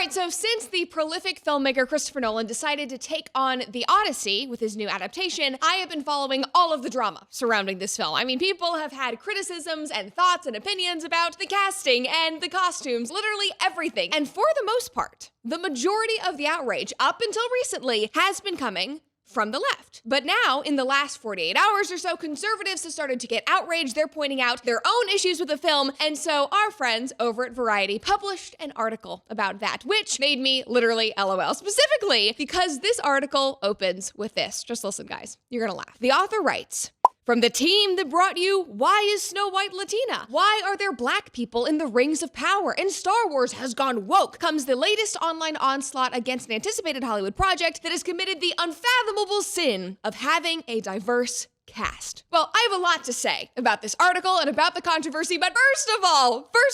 right, so since the prolific filmmaker Christopher Nolan decided to take on the Odyssey with his new adaptation, I have been following all of the drama surrounding this film. I mean, people have had criticisms and thoughts and opinions about the casting and the costumes, literally everything. And for the most part, the majority of the outrage, up until recently, has been coming from the left. But now, in the last 48 hours or so, conservatives have started to get outraged. They're pointing out their own issues with the film. And so our friends over at Variety published an article about that, which made me literally LOL, specifically because this article opens with this. Just listen, guys. You're gonna laugh. The author writes, "From the team that brought you Why is Snow White Latina? Why are there black people in the Rings of Power? And Star Wars has gone woke comes the latest online onslaught against an anticipated Hollywood project that has committed the unfathomable sin of having a diverse cast." Well, I have a lot to say about this article and about the controversy, but first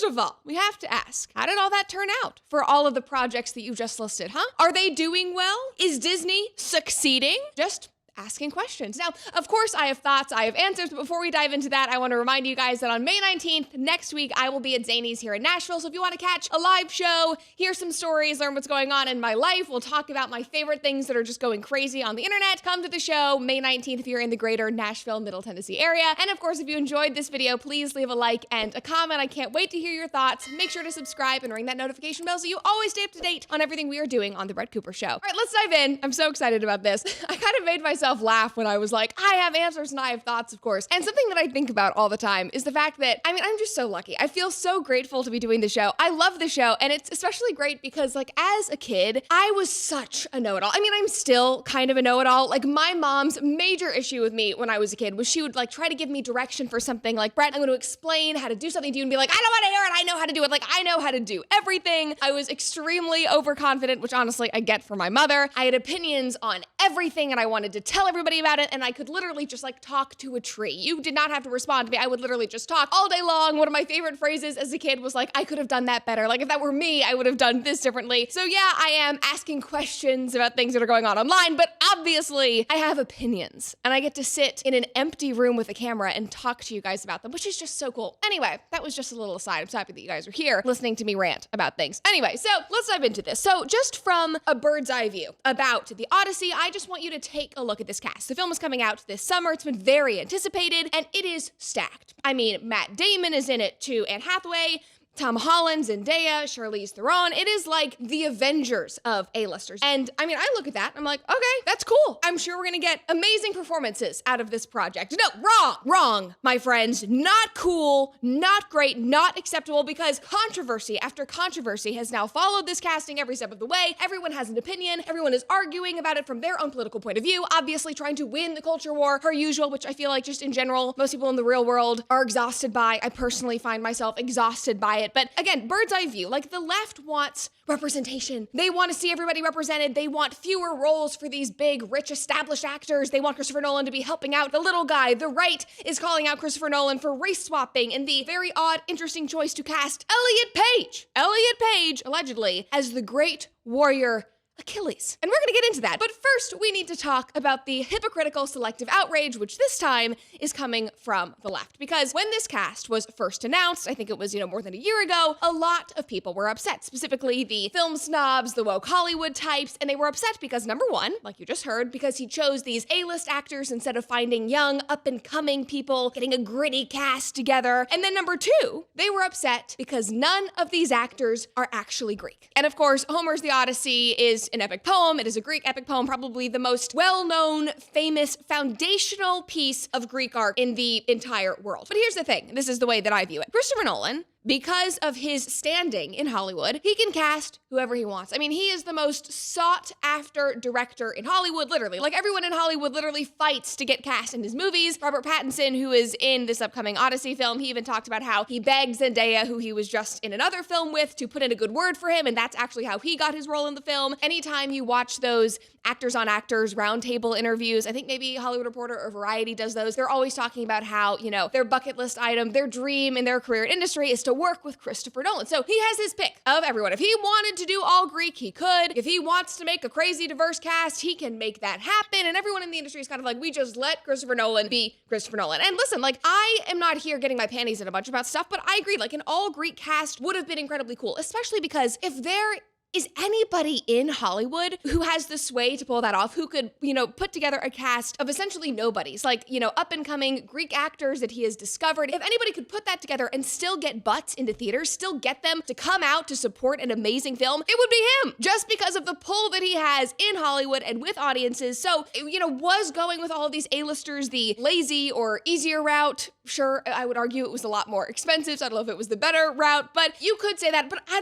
of all, we have to ask, how did all that turn out for all of the projects that you just listed, huh? Are they doing well? Is Disney succeeding? Just asking questions. Now, of course, I have thoughts, I have answers, but before we dive into that, I want to remind you guys that on May 19th, next week, I will be at Zany's here in Nashville. So if you want to catch a live show, hear some stories, learn what's going on in my life, we'll talk about my favorite things that are just going crazy on the internet, come to the show May 19th if you're in the greater Nashville, Middle Tennessee area. And of course, if you enjoyed this video, please leave a like and a comment. I can't wait to hear your thoughts. Make sure to subscribe and ring that notification bell so you always stay up to date on everything we are doing on The Brett Cooper Show. All right, let's dive in. I'm so excited about this. I kind of made myself laugh when I was like, I have answers and I have thoughts, of course. And something that I think about all the time is the fact that, I mean, I'm just so lucky. I feel so grateful to be doing the show. I love the show, and it's especially great because, like, as a kid, I was such a know-it-all. I mean, I'm still kind of a know-it-all. Like, my mom's major issue with me when I was a kid was she would, like, try to give me direction for something. Like, Brett, I'm going to explain how to do something to you, and be like, I don't want to hear it. I know how to do it. Like, I know how to do everything. I was extremely overconfident, which honestly I get from my mother. I had opinions on everything, and I wanted to tell everybody about it, and I could literally just like talk to a tree. You did not have to respond to me. I would literally just talk all day long. One of my favorite phrases as a kid was like, I could have done that better. Like, if that were me, I would have done this differently. So yeah, I am asking questions about things that are going on online, but obviously I have opinions, and I get to sit in an empty room with a camera and talk to you guys about them, which is just so cool. Anyway, that was just a little aside. I'm so happy that you guys are here listening to me rant about things. Anyway, so let's dive into this. So just from a bird's eye view about the Odyssey, I just want you to take a look at this cast. The film is coming out this summer. It's been very anticipated, and it is stacked. I mean, Matt Damon is in it too, Anne Hathaway, Tom Holland, Zendaya, Charlize Theron. It is like the Avengers of A-listers. And I mean, I look at that, I'm like, okay, that's cool. I'm sure we're gonna get amazing performances out of this project. No, wrong, my friends. Not cool, not great, not acceptable, because controversy after controversy has now followed this casting every step of the way. Everyone has an opinion. Everyone is arguing about it from their own political point of view, obviously trying to win the culture war per usual, which I feel like just in general, most people in the real world are exhausted by. I personally find myself exhausted by it. But again, bird's eye view, like the left wants representation. They want to see everybody represented. They want fewer roles for these big, rich, established actors. They want Christopher Nolan to be helping out the little guy. The right is calling out Christopher Nolan for race swapping and the very odd, interesting choice to cast Elliot Page, allegedly, as the great warrior Achilles. And we're gonna get into that. But first, we need to talk about the hypocritical selective outrage, which this time is coming from the left. Because when this cast was first announced, I think it was, more than a year ago, a lot of people were upset, specifically the film snobs, the woke Hollywood types, and they were upset because number one, like you just heard, because he chose these A-list actors instead of finding young, up-and-coming people, getting a gritty cast together. And then number two, they were upset because none of these actors are actually Greek. And of course, Homer's The Odyssey is an epic poem. It is a Greek epic poem, probably the most well-known, famous, foundational piece of Greek art in the entire world. But here's the thing. This is the way that I view it. Christopher Nolan, because of his standing in Hollywood, he can cast whoever he wants. I mean, he is the most sought-after director in Hollywood, literally. Like, everyone in Hollywood literally fights to get cast in his movies. Robert Pattinson, who is in this upcoming Odyssey film, he even talked about how he begged Zendaya, who he was just in another film with, to put in a good word for him, and that's actually how he got his role in the film. Anytime you watch those actors on actors roundtable interviews, I think maybe Hollywood Reporter or Variety does those, they're always talking about how, their bucket list item, their dream in their career industry is to work with Christopher Nolan. So he has his pick of everyone. If he wanted to do all Greek, he could. If he wants to make a crazy diverse cast, he can make that happen. And everyone in the industry is kind of like, we just let Christopher Nolan be Christopher Nolan. And listen, like, I am not here getting my panties in a bunch about stuff, but I agree, like, an all Greek cast would have been incredibly cool, especially because if there is anybody in Hollywood who has the sway to pull that off, who could, put together a cast of essentially nobodies, like, up-and-coming Greek actors that he has discovered. If anybody could put that together and still get butts into theaters, still get them to come out to support an amazing film, it would be him, just because of the pull that he has in Hollywood and with audiences. So, was going with all of these A-listers the lazy or easier route? Sure, I would argue it was a lot more expensive, so I don't know if it was the better route, but you could say that. But I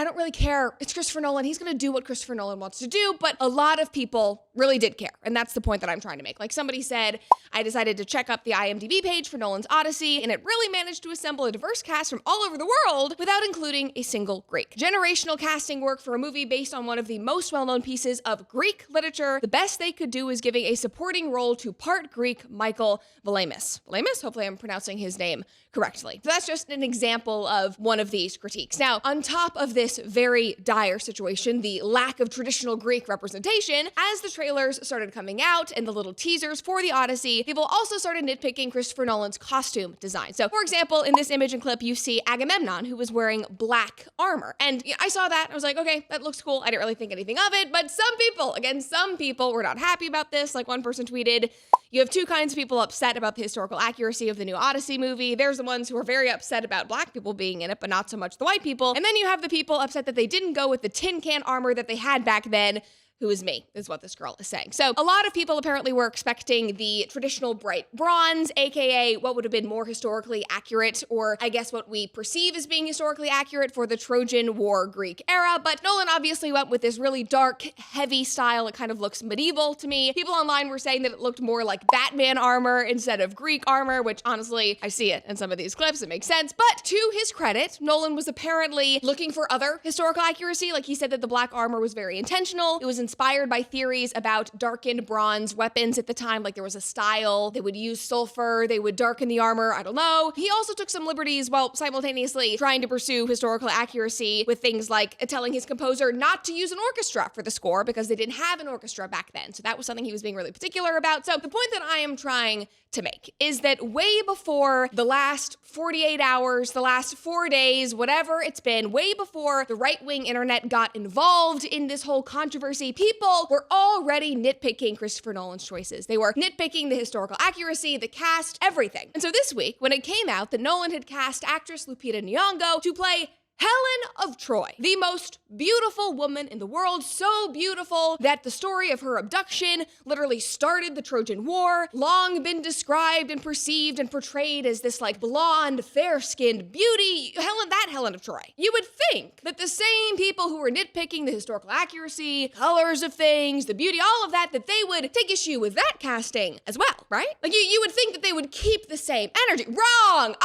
don't really care. It's Christopher Nolan. He's going to do what Christopher Nolan wants to do, but a lot of people really did care, and that's the point that I'm trying to make. Like somebody said, I decided to check up the IMDb page for Nolan's Odyssey, and it really managed to assemble a diverse cast from all over the world without including a single Greek. Generational casting work for a movie based on one of the most well-known pieces of Greek literature. The best they could do is giving a supporting role to part Greek Michael Valamis. Valamis? Hopefully I'm pronouncing his name correctly. So that's just an example of one of these critiques. Now, on top of this very dire situation, the lack of traditional Greek representation, as the trailers started coming out and the little teasers for the Odyssey, people also started nitpicking Christopher Nolan's costume design. So, for example, in this image and clip, you see Agamemnon, who was wearing black armor. And I saw that, I was like, okay, that looks cool. I didn't really think anything of it, but some people were not happy about this. Like one person tweeted, you have two kinds of people upset about the historical accuracy of the new Odyssey movie. There's the ones who are very upset about black people being in it, but not so much the white people. And then you have the people upset that they didn't go with the tin can armor that they had back then. Who is me, is what this girl is saying. So a lot of people apparently were expecting the traditional bright bronze, aka what would have been more historically accurate, or I guess what we perceive as being historically accurate for the Trojan War Greek era. But Nolan obviously went with this really dark, heavy style. It kind of looks medieval to me. People online were saying that it looked more like Batman armor instead of Greek armor, which honestly, I see it in some of these clips. It makes sense. But to his credit, Nolan was apparently looking for other historical accuracy. Like he said that the black armor was very intentional. It was inspired by theories about darkened bronze weapons at the time. Like there was a style, they would use sulfur, they would darken the armor, I don't know. He also took some liberties while simultaneously trying to pursue historical accuracy with things like telling his composer not to use an orchestra for the score because they didn't have an orchestra back then. So that was something he was being really particular about. So the point that I am trying to make is that way before the last 48 hours, the last 4 days, whatever it's been, way before the right-wing internet got involved in this whole controversy, people were already nitpicking Christopher Nolan's choices. They were nitpicking the historical accuracy, the cast, everything. And so this week, when it came out that Nolan had cast actress Lupita Nyong'o to play Helen of Troy, the most beautiful woman in the world, so beautiful that the story of her abduction literally started the Trojan War, long been described and perceived and portrayed as this like blonde, fair-skinned beauty, Helen of Troy. You would think that the same people who were nitpicking the historical accuracy, colors of things, the beauty, all of that, that they would take issue with that casting as well, right? Like you would think that they would keep the same energy. Wrong!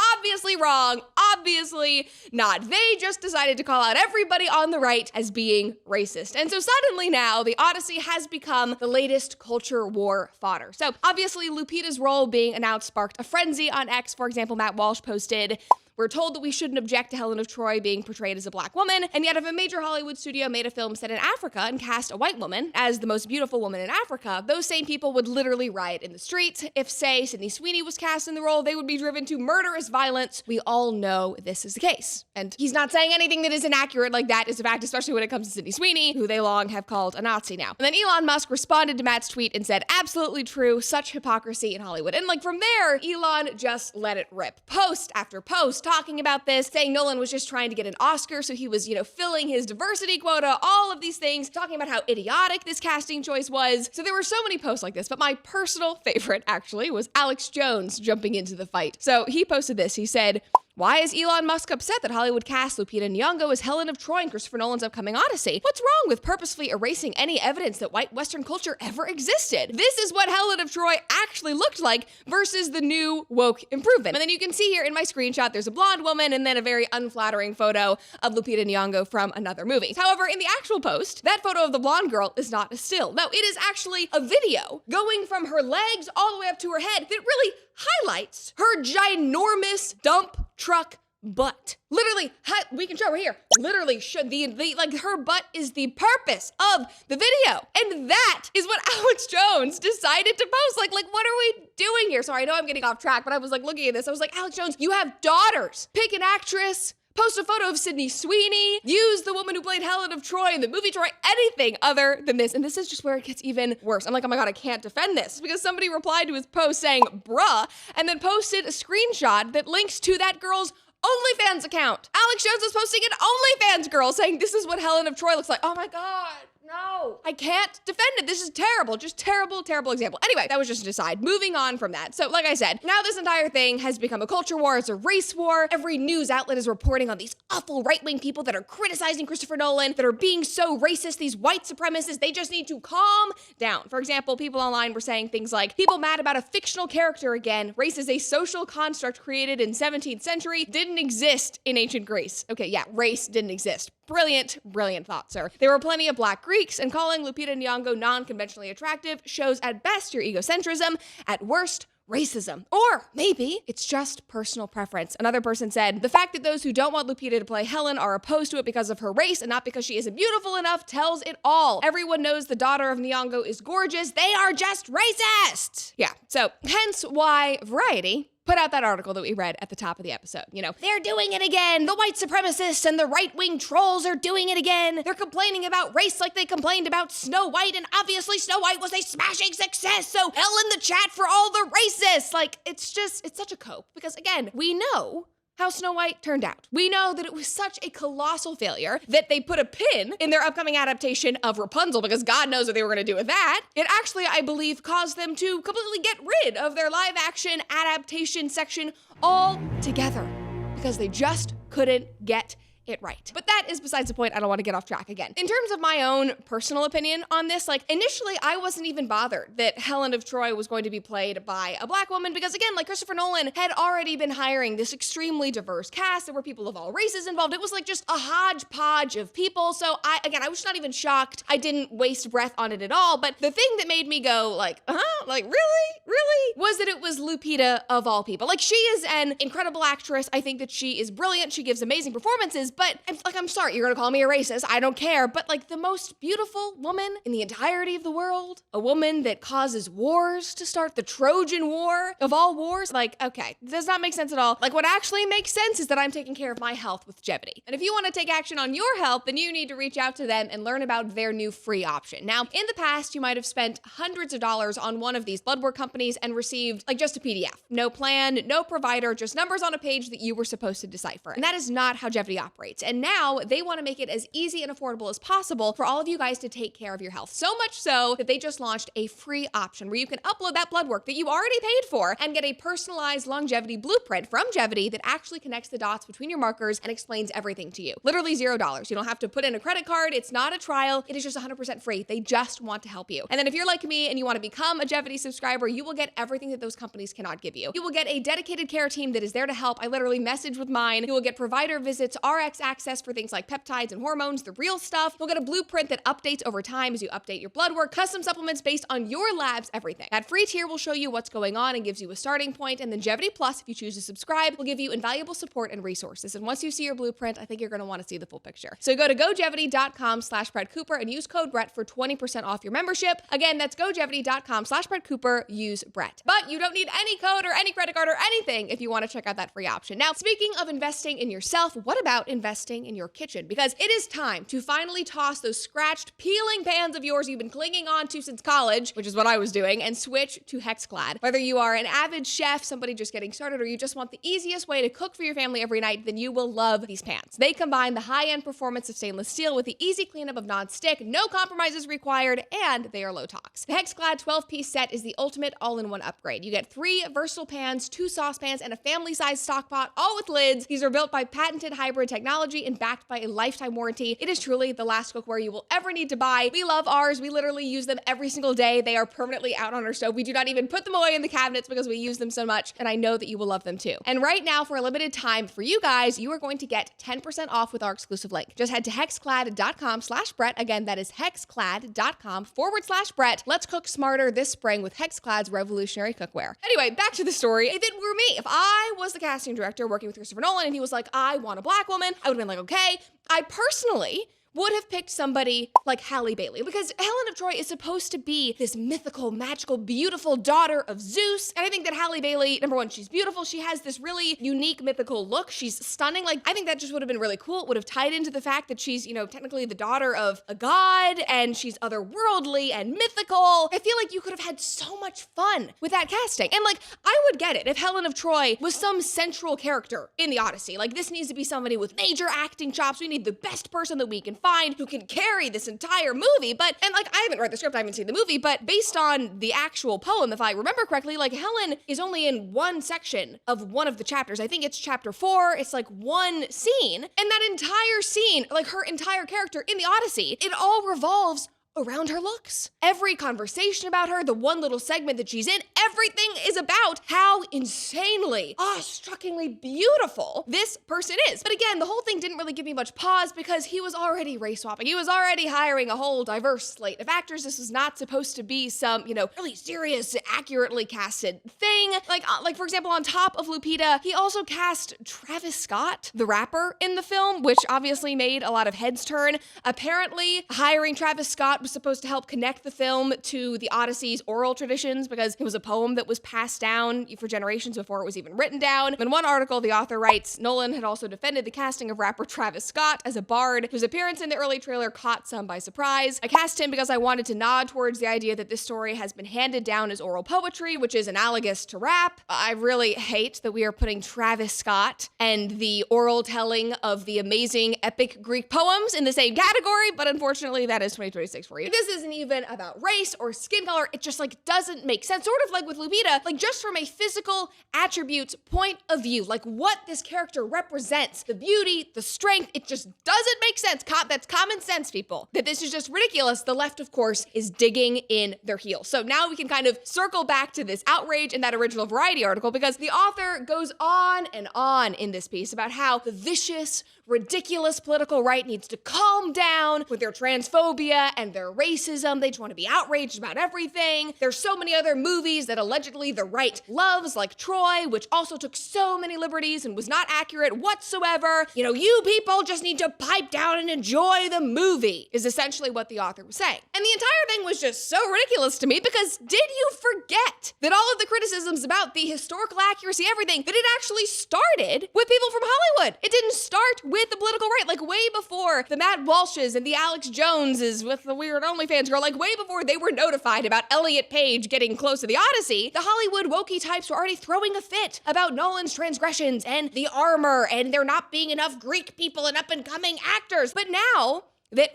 Obviously not. They just decided to call out everybody on the right as being racist. And so suddenly now, the Odyssey has become the latest culture war fodder. So obviously, Lupita's role being announced sparked a frenzy on X. For example, Matt Walsh posted, "We're told that we shouldn't object to Helen of Troy being portrayed as a black woman, and yet if a major Hollywood studio made a film set in Africa and cast a white woman as the most beautiful woman in Africa, those same people would literally riot in the streets. If, say, Sydney Sweeney was cast in the role, they would be driven to murderous violence. We all know this is the case." And he's not saying anything that is inaccurate, like that is a fact, especially when it comes to Sydney Sweeney, who they long have called a Nazi now. And then Elon Musk responded to Matt's tweet and said, "Absolutely true, such hypocrisy in Hollywood." And like from there, Elon just let it rip. Post after post talking about this, saying Nolan was just trying to get an Oscar, so he was, filling his diversity quota, all of these things, talking about how idiotic this casting choice was. So there were so many posts like this, but my personal favorite actually was Alex Jones jumping into the fight. So he posted this, he said, "Why is Elon Musk upset that Hollywood cast Lupita Nyong'o as Helen of Troy in Christopher Nolan's upcoming Odyssey? What's wrong with purposefully erasing any evidence that white Western culture ever existed? This is what Helen of Troy actually looked like versus the new woke improvement." And then you can see here in my screenshot, there's a blonde woman and then a very unflattering photo of Lupita Nyong'o from another movie. However, in the actual post, that photo of the blonde girl is not a still. No, it is actually a video going from her legs all the way up to her head that really highlights her ginormous dump truck butt. Literally, we can show her here. Literally, her butt is the purpose of the video. And that is what Alex Jones decided to post. Like, what are we doing here? Sorry, I know I'm getting off track, but I was looking at this. I was like, Alex Jones, you have daughters. Pick an actress, post a photo of Sydney Sweeney, use the woman who played Helen of Troy in the movie Troy, anything other than this. And this is just where it gets even worse. I'm like, oh my God, I can't defend this, because somebody replied to his post saying, bruh, and then posted a screenshot that links to that girl's OnlyFans account. Alex Jones is posting an OnlyFans girl saying this is what Helen of Troy looks like. Oh my God. No, I can't defend it. This is terrible. Just terrible, terrible example. Anyway, that was just an aside. Moving on from that. So like I said, now this entire thing has become a culture war. It's a race war. Every news outlet is reporting on these awful right-wing people that are criticizing Christopher Nolan, that are being so racist, these white supremacists. They just need to calm down. For example, people online were saying things like, people mad about a fictional character again. Race is a social construct created in 17th century. Didn't exist in ancient Greece. Okay, yeah, race didn't exist. Brilliant, brilliant thought, sir. There were plenty of Black Greeks, and calling Lupita Nyong'o non-conventionally attractive shows at best your egocentrism, at worst, racism. Or maybe it's just personal preference. Another person said, the fact that those who don't want Lupita to play Helen are opposed to it because of her race and not because she isn't beautiful enough tells it all. Everyone knows the daughter of Nyong'o is gorgeous. They are just racist. Yeah, so hence why Variety put out that article that we read at the top of the episode. You know, they're doing it again. The white supremacists and the right-wing trolls are doing it again. They're complaining about race like they complained about Snow White, and obviously Snow White was a smashing success, so hell in the chat for all the racists. Like, it's such a cope, because again, we know how Snow White turned out. We know that it was such a colossal failure that they put a pin in their upcoming adaptation of Rapunzel, because God knows what they were going to do with that. It actually, I believe, caused them to completely get rid of their live action adaptation section altogether, because they just couldn't get it right. But that is besides the point. I don't want to get off track again. In terms of my own personal opinion on this, like initially I wasn't even bothered that Helen of Troy was going to be played by a Black woman, because again, like Christopher Nolan had already been hiring this extremely diverse cast. There were people of all races involved. It was like just a hodgepodge of people. So I was not even shocked. I didn't waste breath on it at all. But the thing that made me go like, like really, was that it was Lupita of all people. Like, she is an incredible actress. I think that she is brilliant. She gives amazing performances. But I'm sorry, you're gonna call me a racist. I don't care. But like the most beautiful woman in the entirety of the world, a woman that causes wars to start, the Trojan War of all wars. Like, okay, does not make sense at all. Like, what actually makes sense is that I'm taking care of my health with Jevity. And if you want to take action on your health, then you need to reach out to them and learn about their new free option. Now, in the past, you might have spent hundreds of dollars on one of these blood work companies and received like just a PDF. No plan, no provider, just numbers on a page that you were supposed to decipher. And that is not how Jevity operates. And now they want to make it as easy and affordable as possible for all of you guys to take care of your health. So much so that they just launched a free option where you can upload that blood work that you already paid for and get a personalized longevity blueprint from Jevity that actually connects the dots between your markers and explains everything to you. Literally $0. You don't have to put in a credit card. It's not a trial. It is just 100% free. They just want to help you. And then if you're like me and you want to become a Jevity subscriber, you will get everything that those companies cannot give you. You will get a dedicated care team that is there to help. I literally message with mine. You will get provider visits, RX access for things like peptides and hormones, the real stuff. You'll get a blueprint that updates over time as you update your blood work, custom supplements based on your labs, everything. That free tier will show you what's going on and gives you a starting point. And then Jevity Plus, if you choose to subscribe, will give you invaluable support and resources. And once you see your blueprint, I think you're going to want to see the full picture. So go to gojevity.com/BrettCooper and use code Brett for 20% off your membership. Again, that's gojevity.com/BrettCooper, use Brett. But you don't need any code or any credit card or anything if you want to check out that free option. Now, speaking of investing in yourself, what about investing in your kitchen? Because it is time to finally toss those scratched, peeling pans of yours you've been clinging on to since college, which is what I was doing, and switch to HexClad. Whether you are an avid chef, somebody just getting started, or you just want the easiest way to cook for your family every night, then you will love these pans. They combine the high-end performance of stainless steel with the easy cleanup of non-stick, no compromises required, and they are low tox. The HexClad 12-piece set is the ultimate all-in-one upgrade. You get 3 versatile pans, 2 saucepans, and a family-sized stock pot, all with lids. These are built by patented hybrid technology and backed by a lifetime warranty. It is truly the last cookware you will ever need to buy. We love ours. We literally use them every single day. They are permanently out on our stove. We do not even put them away in the cabinets because we use them so much, and I know that you will love them too. And right now, for a limited time for you guys, you are going to get 10% off with our exclusive link. Just head to hexclad.com/Brett. Again, that is hexclad.com/Brett. Let's cook smarter this spring with HexClad's revolutionary cookware. Anyway, back to the story. If it were me, if I was the casting director working with Christopher Nolan and he was like, I want a Black woman, I would have been like, okay. I personally would have picked somebody like Halle Bailey, because Helen of Troy is supposed to be this mythical, magical, beautiful daughter of Zeus. And I think that Halle Bailey, number one, she's beautiful. She has this really unique mythical look. She's stunning. Like, I think that just would have been really cool. It would have tied into the fact that she's, technically the daughter of a god and she's otherworldly and mythical. I feel like you could have had so much fun with that casting. And like, I would get it if Helen of Troy was some central character in the Odyssey. Like, this needs to be somebody with major acting chops. We need the best person that we can find who can carry this entire movie. And like, I haven't read the script, I haven't seen the movie, but based on the actual poem, if I remember correctly, like Helen is only in one section of one of the chapters. I think it's chapter 4. It's like one scene. And that entire scene, like her entire character in the Odyssey, it all revolves around her looks. Every conversation about her, the one little segment that she's in, everything is about how insanely, awe-struckingly beautiful this person is. But again, the whole thing didn't really give me much pause because he was already race swapping. He was already hiring a whole diverse slate of actors. This was not supposed to be some, really serious, accurately casted thing. Like for example, on top of Lupita, he also cast Travis Scott, the rapper, in the film, which obviously made a lot of heads turn. Apparently, hiring Travis Scott was supposed to help connect the film to the Odyssey's oral traditions because it was a poem that was passed down for generations before it was even written down. In one article, the author writes, Nolan had also defended the casting of rapper Travis Scott as a bard whose appearance in the early trailer caught some by surprise. I cast him because I wanted to nod towards the idea that this story has been handed down as oral poetry, which is analogous to rap. I really hate that we are putting Travis Scott and the oral telling of the amazing epic Greek poems in the same category, but unfortunately that is 2026 for you. This isn't even about race or skin color. It just like doesn't make sense. Sort of like with Lupita, like just from a physical attributes point of view, like what this character represents, the beauty, the strength, it just doesn't make sense. That's common sense, people. That this is just ridiculous. The left, of course, is digging in their heels. So now we can kind of circle back to this outrage in that original Variety article because the author goes on and on in this piece about how the vicious, ridiculous political right needs to calm down with their transphobia and their racism. They just want to be outraged about everything. There's so many other movies that allegedly the right loves, like Troy, which also took so many liberties and was not accurate whatsoever. You people just need to pipe down and enjoy the movie, is essentially what the author was saying. And the entire thing was just so ridiculous to me because did you forget that all of the criticisms about the historical accuracy, everything, that it actually started with people from Hollywood? It didn't start with the political right, like way before the Matt Walshes and the Alex Joneses with the weird OnlyFans girl, like way before they were notified about Elliot Page getting close to the Odyssey, the Hollywood wokey types were already throwing a fit about Nolan's transgressions and the armor and there not being enough Greek people and up-and-coming actors. But now that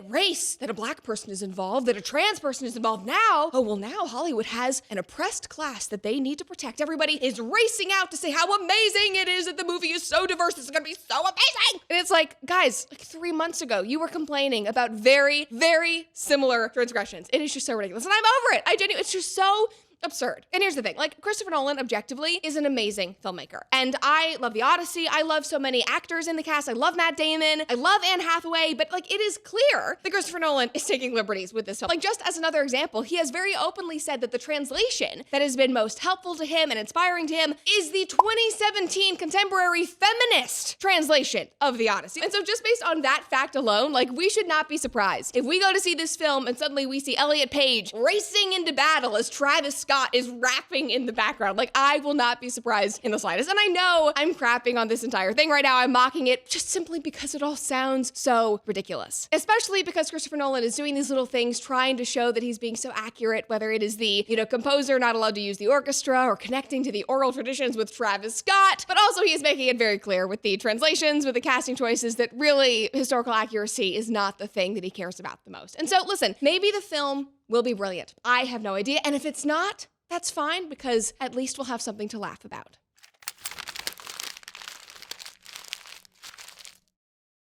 a black person is involved, that a trans person is involved now, now Hollywood has an oppressed class that they need to protect. Everybody is racing out to say how amazing it is that the movie is so diverse. It's gonna be so amazing. And it's like, guys, like 3 months ago, you were complaining about very, very similar transgressions. It is just so ridiculous. And I'm over it. It's just so absurd. And here's the thing, like Christopher Nolan objectively is an amazing filmmaker. And I love the Odyssey. I love so many actors in the cast. I love Matt Damon. I love Anne Hathaway, but like it is clear that Christopher Nolan is taking liberties with this film. Like just as another example, he has very openly said that the translation that has been most helpful to him and inspiring to him is the 2017 contemporary feminist translation of the Odyssey. And so just based on that fact alone, like we should not be surprised if we go to see this film and suddenly we see Elliot Page racing into battle as Travis Scott is rapping in the background. Like, I will not be surprised in the slightest. And I know I'm crapping on this entire thing right now. I'm mocking it just simply because it all sounds so ridiculous. Especially because Christopher Nolan is doing these little things trying to show that he's being so accurate, whether it is the, composer not allowed to use the orchestra or connecting to the oral traditions with Travis Scott, but also he is making it very clear with the translations, with the casting choices, that really historical accuracy is not the thing that he cares about the most. And so listen, maybe the film will be brilliant. I have no idea. And if it's not, that's fine because at least we'll have something to laugh about.